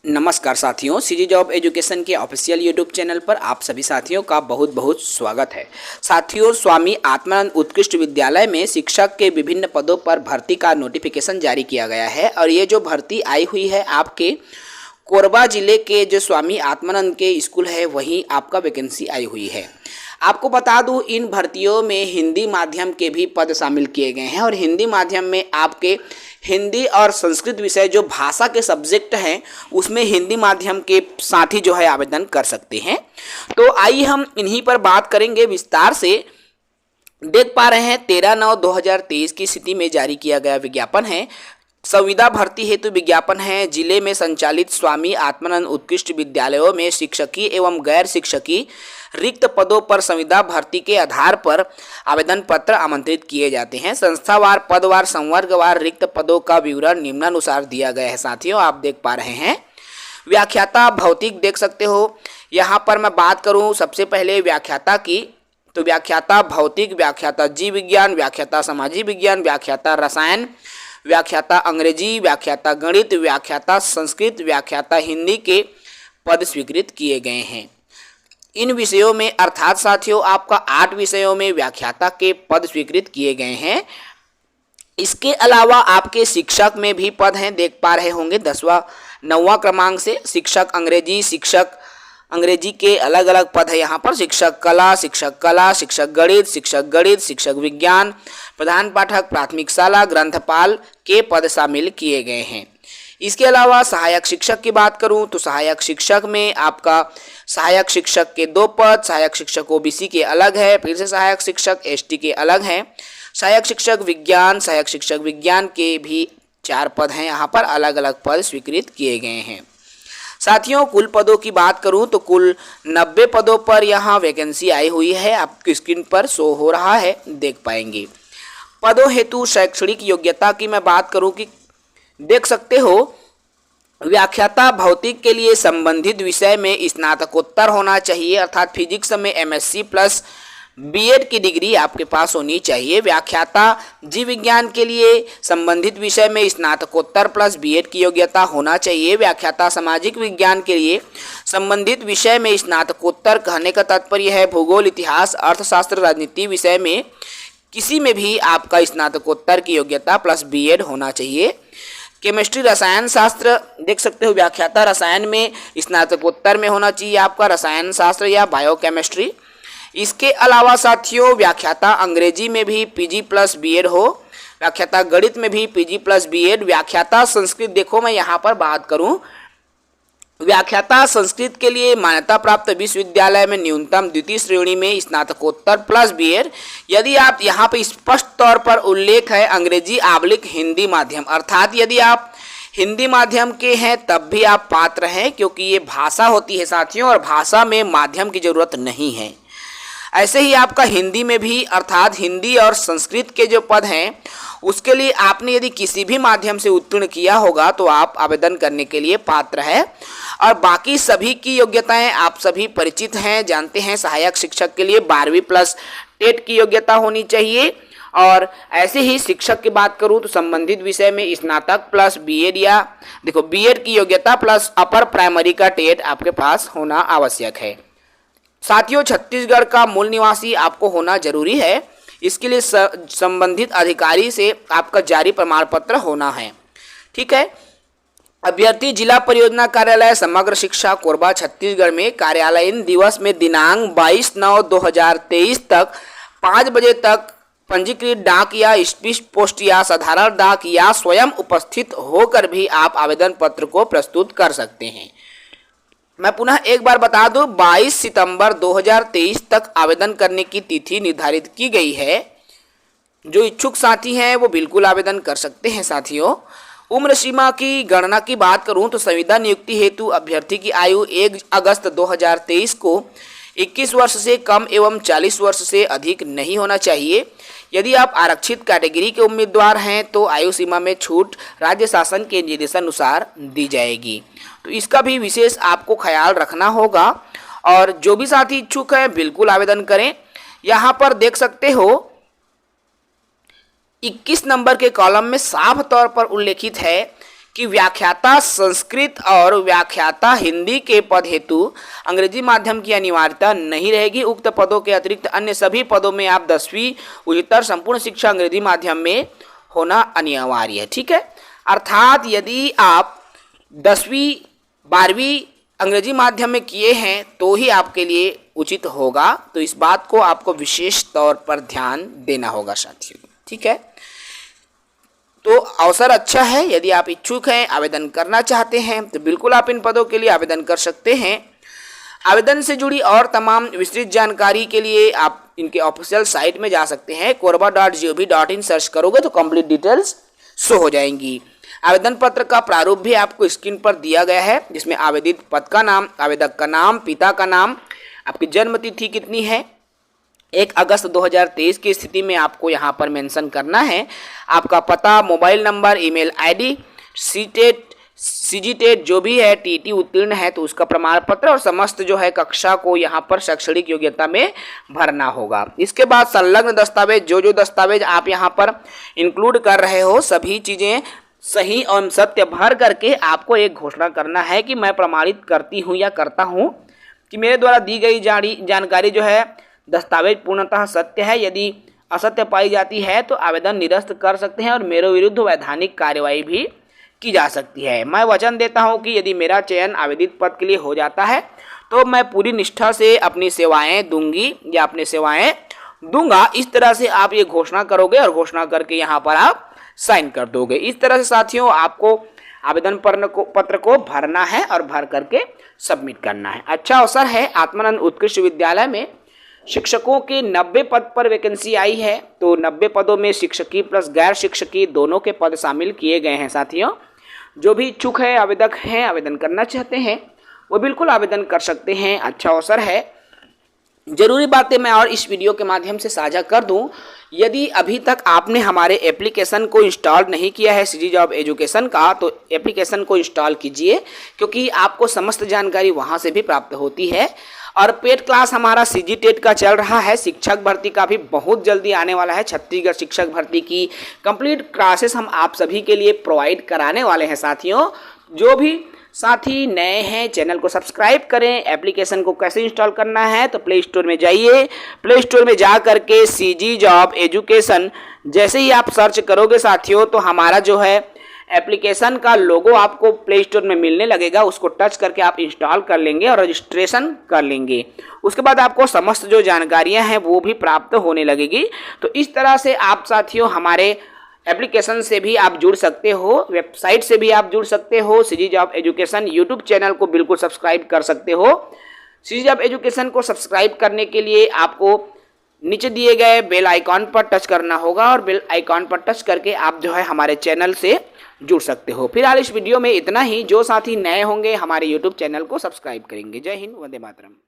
नमस्कार साथियों, CG job education के ऑफिशियल यूट्यूब चैनल पर आप सभी साथियों का बहुत बहुत स्वागत है। साथियों, स्वामी आत्मानंद उत्कृष्ट विद्यालय में शिक्षक के विभिन्न पदों पर भर्ती का नोटिफिकेशन जारी किया गया है और ये जो भर्ती आई हुई है आपके कोरबा जिले के जो स्वामी आत्मानंद के स्कूल है वहीं आपका वैकेंसी आई हुई है। आपको बता दूं, इन भर्तियों में हिंदी माध्यम के भी पद शामिल किए गए हैं और हिंदी माध्यम में आपके हिंदी और संस्कृत विषय जो भाषा के सब्जेक्ट हैं उसमें हिंदी माध्यम के साथ ही जो है आवेदन कर सकते हैं। तो आइए हम इन्हीं पर बात करेंगे विस्तार से। देख पा रहे हैं 13/9/2023 की स्थिति में जारी किया गया विज्ञापन है। संविदा भर्ती हेतु विज्ञापन है। जिले में संचालित स्वामी आत्मानंद उत्कृष्ट विद्यालयों में शिक्षकीय एवं गैर शिक्षकीय रिक्त पदों पर संविदा भर्ती के आधार पर आवेदन पत्र आमंत्रित किए जाते हैं। संस्थावार, पदवार, संवर्गवार रिक्त पदों का विवरण निम्नानुसार दिया गया है। साथियों, आप देख पा रहे हैं व्याख्याता भौतिक देख सकते हो। यहाँ पर मैं बात करूँ सबसे पहले व्याख्याता की, तो व्याख्याता भौतिक, व्याख्याता जीव विज्ञान, व्याख्याता सामाजिक विज्ञान, व्याख्याता रसायन, व्याख्याता अंग्रेजी, व्याख्याता गणित, व्याख्याता संस्कृत, व्याख्याता हिंदी के पद स्वीकृत किए गए हैं। इन विषयों में अर्थात साथियों आपका 8 विषयों में व्याख्याता के पद स्वीकृत किए गए हैं। इसके अलावा आपके शिक्षक में भी पद हैं, देख पा रहे होंगे 10वां 9वां क्रमांक से शिक्षक अंग्रेजी के अलग अलग पद है यहाँ पर। शिक्षक कला, शिक्षक गणित, शिक्षक विज्ञान, प्रधान पाठक, प्राथमिक शाला, ग्रंथपाल के पद शामिल किए गए हैं। इसके अलावा सहायक शिक्षक की बात करूं तो सहायक शिक्षक में आपका सहायक शिक्षक के 2 पद, सहायक शिक्षक ओबीसी के अलग है, फिर से सहायक शिक्षक एसटी के अलग हैं। सहायक शिक्षक विज्ञान के भी 4 पद हैं। यहाँ पर अलग अलग पद स्वीकृत किए गए हैं। साथियों, कुल पदों की बात करूं तो कुल 90 पदों पर यहाँ वैकेंसी आई हुई है। आपकी स्क्रीन पर शो हो रहा है, देख पाएंगे। पदों हेतु शैक्षणिक योग्यता की मैं बात करूं कि देख सकते हो व्याख्याता भौतिक के लिए संबंधित विषय में स्नातकोत्तर होना चाहिए, अर्थात फिजिक्स में एमएससी प्लस बीएड की डिग्री आपके पास होनी चाहिए। व्याख्याता जीव विज्ञान के लिए संबंधित विषय में स्नातकोत्तर प्लस बीएड की योग्यता होना चाहिए। व्याख्याता सामाजिक विज्ञान के लिए संबंधित विषय में स्नातकोत्तर, कहने का तात्पर्य है भूगोल, इतिहास, अर्थशास्त्र, राजनीति विषय में किसी में भी आपका स्नातकोत्तर की योग्यता प्लस बीएड होना चाहिए। केमिस्ट्री, रसायन शास्त्र देख सकते हो व्याख्याता रसायन में स्नातकोत्तर में होना चाहिए आपका रसायन शास्त्र या बायोकेमिस्ट्री। इसके अलावा साथियों व्याख्याता अंग्रेजी में भी पीजी प्लस बीएड हो, व्याख्याता गणित में भी पीजी प्लस बीएड। व्याख्याता संस्कृत, देखो मैं यहाँ पर बात करूँ, व्याख्याता संस्कृत के लिए मान्यता प्राप्त विश्वविद्यालय में न्यूनतम द्वितीय श्रेणी में स्नातकोत्तर प्लस बीएड। यदि आप यहाँ पे स्पष्ट तौर पर उल्लेख है अंग्रेजी / हिंदी माध्यम, अर्थात यदि आप हिंदी माध्यम के हैं तब भी आप पात्र हैं, क्योंकि ये भाषा होती है साथियों और भाषा में माध्यम की जरूरत नहीं है। ऐसे ही आपका हिंदी में भी, अर्थात हिंदी और संस्कृत के जो पद हैं उसके लिए आपने यदि किसी भी माध्यम से उत्तीर्ण किया होगा तो आप आवेदन करने के लिए पात्र है। और बाकी सभी की योग्यताएं आप सभी परिचित हैं, जानते हैं। सहायक शिक्षक के लिए 12वीं प्लस टेट की योग्यता होनी चाहिए। और ऐसे ही शिक्षक की बात करूं तो संबंधित विषय में स्नातक प्लस बीएड या देखो बीएड की योग्यता प्लस अपर प्राइमरी का टेट आपके पास होना आवश्यक है। साथियों, छत्तीसगढ़ का मूल निवासी आपको होना जरूरी है। इसके लिए संबंधित अधिकारी से आपका जारी प्रमाण पत्र होना है। ठीक है। अभ्यर्थी जिला परियोजना कार्यालय समग्र शिक्षा कोरबा छत्तीसगढ़ में कार्यालयीन दिवस में दिनांक 22/9/2023 तक 5 बजे तक पंजीकृत डाक या स्पीड पोस्ट या साधारण डाक या स्वयं उपस्थित होकर भी आप आवेदन पत्र को प्रस्तुत कर सकते हैं। मैं पुनः एक बार बता दूं, 22 सितंबर 2023 तक आवेदन करने की तिथि निर्धारित की गई है। जो इच्छुक साथी हैं वो बिल्कुल आवेदन कर सकते हैं। साथियों, उम्र सीमा की गणना की बात करूं तो संविदा नियुक्ति हेतु अभ्यर्थी की आयु 1 अगस्त 2023 को 21 वर्ष से कम एवं 40 वर्ष से अधिक नहीं होना चाहिए। यदि आप आरक्षित कैटेगरी के उम्मीदवार हैं तो आयु सीमा में छूट राज्य शासन के निर्देशानुसार दी जाएगी, तो इसका भी विशेष आपको ख्याल रखना होगा। और जो भी साथी इच्छुक हैं बिल्कुल आवेदन करें। यहाँ पर देख सकते हो 21 नंबर के कॉलम में साफ तौर पर उल्लेखित है कि व्याख्याता संस्कृत और व्याख्याता हिंदी के पद हेतु अंग्रेजी माध्यम की अनिवार्यता नहीं रहेगी। उक्त पदों के अतिरिक्त अन्य सभी पदों में आप 10वीं उच्चतर संपूर्ण शिक्षा अंग्रेजी माध्यम में होना अनिवार्य है। ठीक है, अर्थात यदि आप 10वीं 12वीं अंग्रेजी माध्यम में किए हैं तो ही आपके लिए उचित होगा। तो इस बात को आपको विशेष तौर पर ध्यान देना होगा साथियों। ठीक है, तो अवसर अच्छा है। यदि आप इच्छुक हैं, आवेदन करना चाहते हैं तो बिल्कुल आप इन पदों के लिए आवेदन कर सकते हैं। आवेदन से जुड़ी और तमाम विस्तृत जानकारी के लिए आप इनके ऑफिशियल साइट में जा सकते हैं। korba.gov.in सर्च करोगे तो कंप्लीट डिटेल्स शो हो जाएंगी। आवेदन पत्र का प्रारूप भी आपको स्क्रीन पर दिया गया है, जिसमें आवेदित पद का नाम, आवेदक का नाम, पिता का नाम, आपकी जन्म तिथि कितनी है, 1 अगस्त 2023 की स्थिति में आपको यहाँ पर मेंशन करना है। आपका पता, mobile number, email ID, CTET CGTET जो भी है, टीटी उत्तीर्ण है तो उसका प्रमाण पत्र और समस्त जो है कक्षा को यहाँ पर शैक्षणिक योग्यता में भरना होगा। इसके बाद संलग्न दस्तावेज, जो दस्तावेज आप यहाँ पर इंक्लूड कर रहे हो सभी चीज़ें सही और सत्य भर करके आपको एक घोषणा करना है कि मैं प्रमाणित करती हूँ या करता हूँ कि मेरे द्वारा दी गई जानकारी जो है दस्तावेज पूर्णतः सत्य है। यदि असत्य पाई जाती है तो आवेदन निरस्त कर सकते हैं और मेरे विरुद्ध वैधानिक कार्यवाही भी की जा सकती है। मैं वचन देता हूं कि यदि मेरा चयन आवेदित पद के लिए हो जाता है तो मैं पूरी निष्ठा से अपनी सेवाएं दूंगी या अपनी सेवाएं दूंगा। इस तरह से आप ये घोषणा करोगे और घोषणा करके यहाँ पर आप साइन कर दोगे। इस तरह से साथियों आपको आवेदन पत्र को भरना है और भर करके सबमिट करना है। अच्छा अवसर है, आत्मानंद उत्कृष्ट विद्यालय में शिक्षकों के 90 पद पर वैकेंसी आई है। तो 90 पदों में शिक्षकी प्लस गैर शिक्षकी दोनों के पद शामिल किए गए हैं साथियों। जो भी इच्छुक है, आवेदक हैं, आवेदन करना चाहते हैं वो बिल्कुल आवेदन कर सकते हैं। अच्छा अवसर है। जरूरी बातें मैं और इस वीडियो के माध्यम से साझा कर दूं। यदि अभी तक आपने हमारे एप्लीकेशन को इंस्टॉल नहीं किया है सीजी जॉब एजुकेशन का, तो एप्लीकेशन को इंस्टॉल कीजिए, क्योंकि आपको समस्त जानकारी वहां से भी प्राप्त होती है। और पेड क्लास हमारा सीजी टेट का चल रहा है। शिक्षक भर्ती का भी बहुत जल्दी आने वाला है। छत्तीसगढ़ शिक्षक भर्ती की कंप्लीट क्लासेस हम आप सभी के लिए प्रोवाइड कराने वाले हैं साथियों। जो भी साथी नए हैं चैनल को सब्सक्राइब करें। एप्लीकेशन को कैसे इंस्टॉल करना है तो प्ले स्टोर में जाइए। प्ले स्टोर में जा करके सीजी जॉब एजुकेशन जैसे ही आप सर्च करोगे साथियों तो हमारा जो है एप्लीकेशन का लोगो आपको प्ले स्टोर में मिलने लगेगा। उसको टच करके आप इंस्टॉल कर लेंगे और रजिस्ट्रेशन कर लेंगे। उसके बाद आपको समस्त जो जानकारियां हैं वो भी प्राप्त होने लगेगी। तो इस तरह से आप साथियों हमारे एप्लीकेशन से भी आप जुड़ सकते हो, वेबसाइट से भी आप जुड़ सकते हो। CG job education YouTube channel को बिल्कुल सब्सक्राइब कर सकते हो। सीजी जॉब एजुकेशन को सब्सक्राइब करने के लिए आपको नीचे दिए गए बेल आइकॉन पर टच करना होगा और बेल आइकॉन पर टच करके आप जो है हमारे चैनल से जुड़ सकते हो। फिलहाल इस वीडियो में इतना ही। जो साथी नए होंगे हमारे यूट्यूब चैनल को सब्सक्राइब करेंगे। जय हिंद, वंदे मातरम।